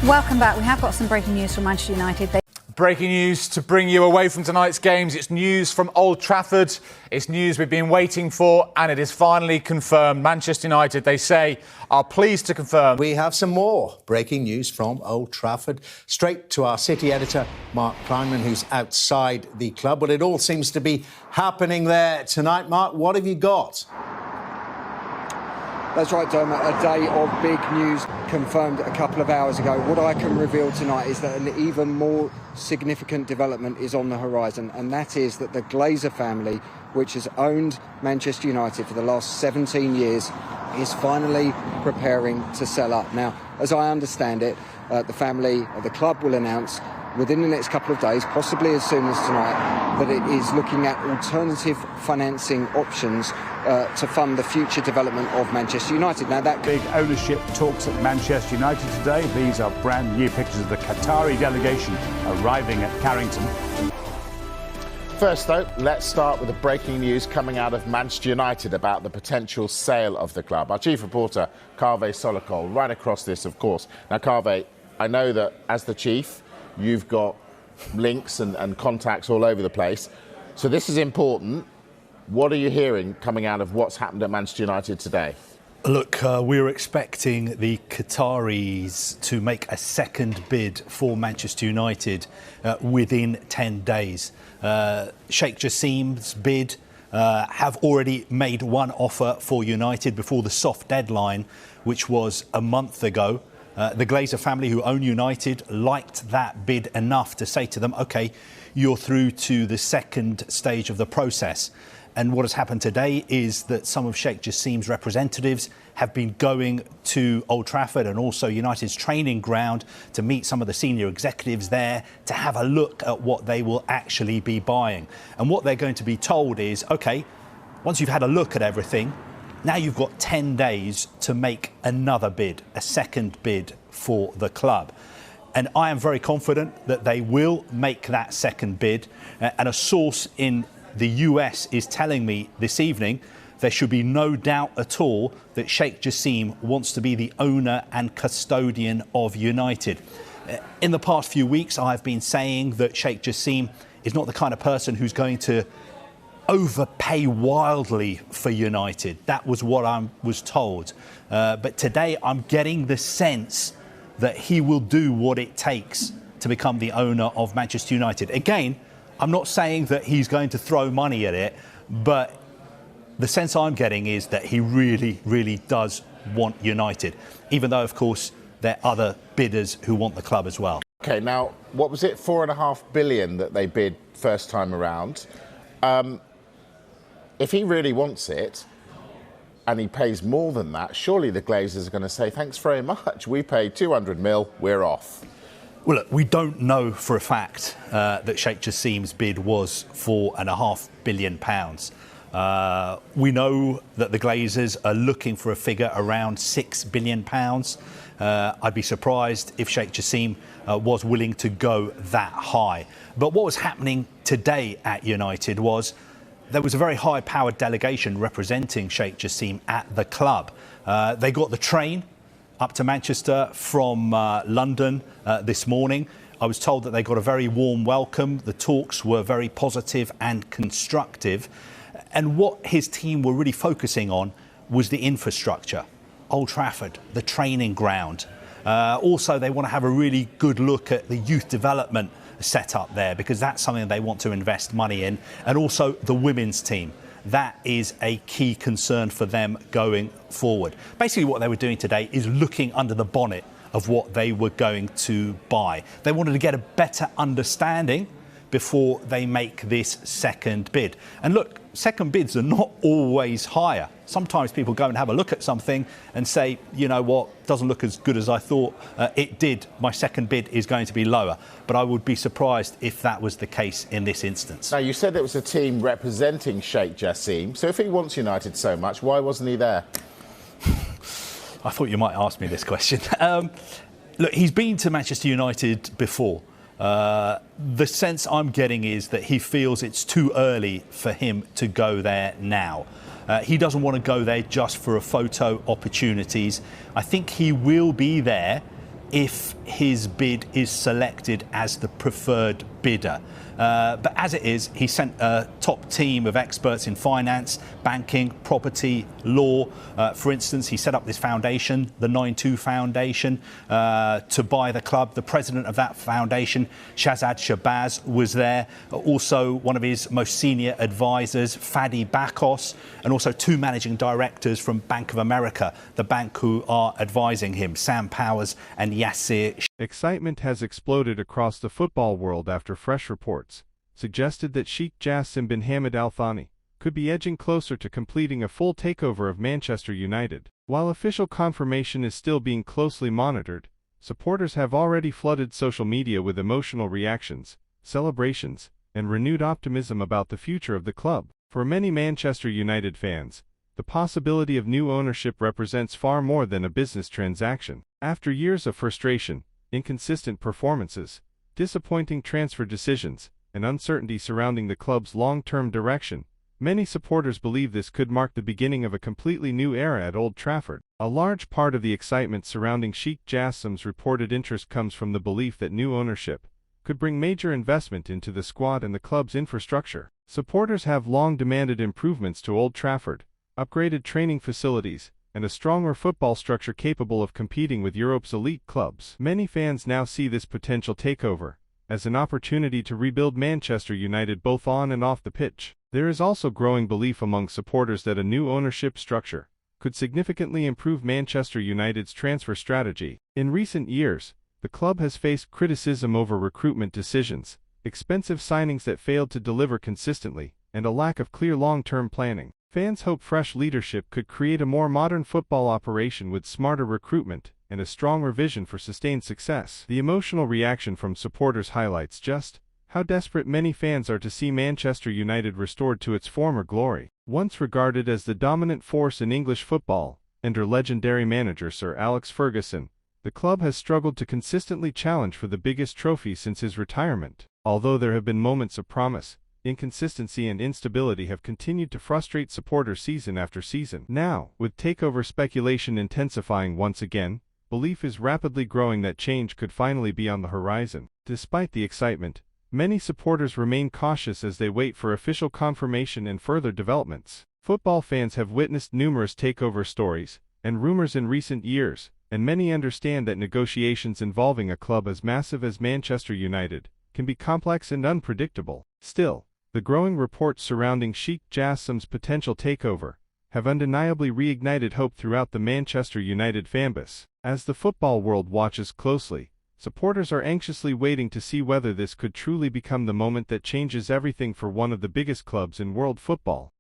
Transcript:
Welcome back. We have got some breaking news from Manchester United. Breaking news to bring you away from tonight's games. It's news from Old Trafford. It's news we've been waiting for, and it is finally confirmed. Manchester United, they say, are pleased to confirm. We have some more breaking news from Old Trafford. Straight to our city editor, Mark Kleinman, who's outside the club. Well, it all seems to be happening there tonight. Mark, what have you got? That's right, Dermot. A day of big news confirmed a couple of hours ago. What I can reveal tonight is that an even more significant development is on the horizon, and that is that the Glazer family, which has owned Manchester United for the last 17 years, is finally preparing to sell up. Now, as I understand it, the club will announce within the next couple of days, possibly as soon as tonight, that it is looking at alternative financing options to fund the future development of Manchester United. Now, that big ownership talks at Manchester United today. These are brand new pictures of the Qatari delegation arriving at Carrington. First, though, let's start with the breaking news coming out of Manchester United about the potential sale of the club. Our chief reporter, Kaveh Solokol, right across this, of course. Now, Kaveh, I know that as the chief, you've got links and contacts all over the place. So this is important. What are you hearing coming out of what's happened at Manchester United today? Look, we were expecting the Qataris to make a second bid for Manchester United within 10 days. Sheikh Jassim'S bid have already made one offer for United before the soft deadline, which was a month ago. The Glazer family, who own United, liked that bid enough to say to them, OK, you're through to the second stage of the process. And what has happened today is that some of Sheikh Jassim'S representatives have been going to Old Trafford and also United's training ground to meet some of the senior executives there to have a look at what they will actually be buying. And what they're going to be told is, OK, once you've had a look at everything, now you've got 10 days to make another bid, a second bid for the club. And I am very confident that they will make that second bid. And a source in the US is telling me this evening there should be no doubt at all that Sheikh Jassim wants to be the owner and custodian of United. In the past few weeks, I've been saying that Sheikh Jassim is not the kind of person who's going to overpay wildly for United. That was what I was told. But today I'm getting the sense that he will do what it takes to become the owner of Manchester United. Again, I'm not saying that he's going to throw money at it, but the sense I'm getting is that he really, really does want United, even though, of course, there are other bidders who want the club as well. OK, now, what was it, $4.5 billion that they bid first time around? If he really wants it and he pays more than that, surely the Glazers are going to say, thanks very much, we paid 200 mil, we're off. Well, look, we don't know for a fact that Sheikh Jassim's bid was £4.5 billion. We know that the Glazers are looking for a figure around £6 billion. I'd be surprised if Sheikh Jassim was willing to go that high. But what was happening today at United was there was a very high-powered delegation representing Sheikh Jassim at the club. They got the train up to Manchester from London this morning. I was told that they got a very warm welcome. The talks were very positive and constructive. And what his team were really focusing on was the infrastructure. Old Trafford, the training ground. Also, they want to have a really good look at the youth development set up there, because that's something they want to invest money in. And also the women's team. That is a key concern for them going forward. Basically, what they were doing today is looking under the bonnet of what they were going to buy. They wanted to get a better understanding before they make this second bid. And look, second bids are not always higher. Sometimes people go and have a look at something and say, you know what, doesn't look as good as I thought it did. My second bid is going to be lower. But I would be surprised if that was the case in this instance. Now, you said it was a team representing Sheikh Jassim. So if he wants United so much, why wasn't he there? I thought you might ask me this question. Look, he's been to Manchester United before. The sense I'm getting is that he feels it's too early for him to go there now. He doesn't want to go there just for a photo opportunities. I think he will be there if his bid is selected as the preferred bidder. But as it is, he sent a top team of experts in finance, banking, property, law. For instance, he set up this foundation, the 9-2 Foundation, to buy the club. The president of that foundation, Shahzad Shabazz, was there. Also, one of his most senior advisors, Fadi Bakos, and also 2 managing directors from Bank of America, the bank who are advising him, Sam Powers and Yassir. Excitement has exploded across the football world after fresh reports suggested that Sheikh Jassim bin Hamad Al Thani could be edging closer to completing a full takeover of Manchester United. While official confirmation is still being closely monitored, supporters have already flooded social media with emotional reactions, celebrations, and renewed optimism about the future of the club. For many Manchester United fans, the possibility of new ownership represents far more than a business transaction. After years of frustration, inconsistent performances, disappointing transfer decisions, and uncertainty surrounding the club's long-term direction, many supporters believe this could mark the beginning of a completely new era at Old Trafford. A large part of the excitement surrounding Sheikh Jassim'S reported interest comes from the belief that new ownership could bring major investment into the squad and the club's infrastructure. Supporters have long demanded improvements to Old Trafford, upgraded training facilities, and a stronger football structure capable of competing with Europe's elite clubs. Many fans now see this potential takeover as an opportunity to rebuild Manchester United both on and off the pitch. There is also growing belief among supporters that a new ownership structure could significantly improve Manchester United's transfer strategy. In recent years, the club has faced criticism over recruitment decisions, expensive signings that failed to deliver consistently, and a lack of clear long-term planning. Fans hope fresh leadership could create a more modern football operation with smarter recruitment and a stronger vision for sustained success. The emotional reaction from supporters highlights just how desperate many fans are to see Manchester United restored to its former glory. Once regarded as the dominant force in English football, under legendary manager Sir Alex Ferguson, the club has struggled to consistently challenge for the biggest trophy since his retirement. Although there have been moments of promise, inconsistency and instability have continued to frustrate supporters season after season. Now, with takeover speculation intensifying once again, belief is rapidly growing that change could finally be on the horizon. Despite the excitement, many supporters remain cautious as they wait for official confirmation and further developments. Football fans have witnessed numerous takeover stories and rumors in recent years, and many understand that negotiations involving a club as massive as Manchester United can be complex and unpredictable. Still, the growing reports surrounding Sheikh Jassim'S potential takeover have undeniably reignited hope throughout the Manchester United fanbase. As the football world watches closely, supporters are anxiously waiting to see whether this could truly become the moment that changes everything for one of the biggest clubs in world football.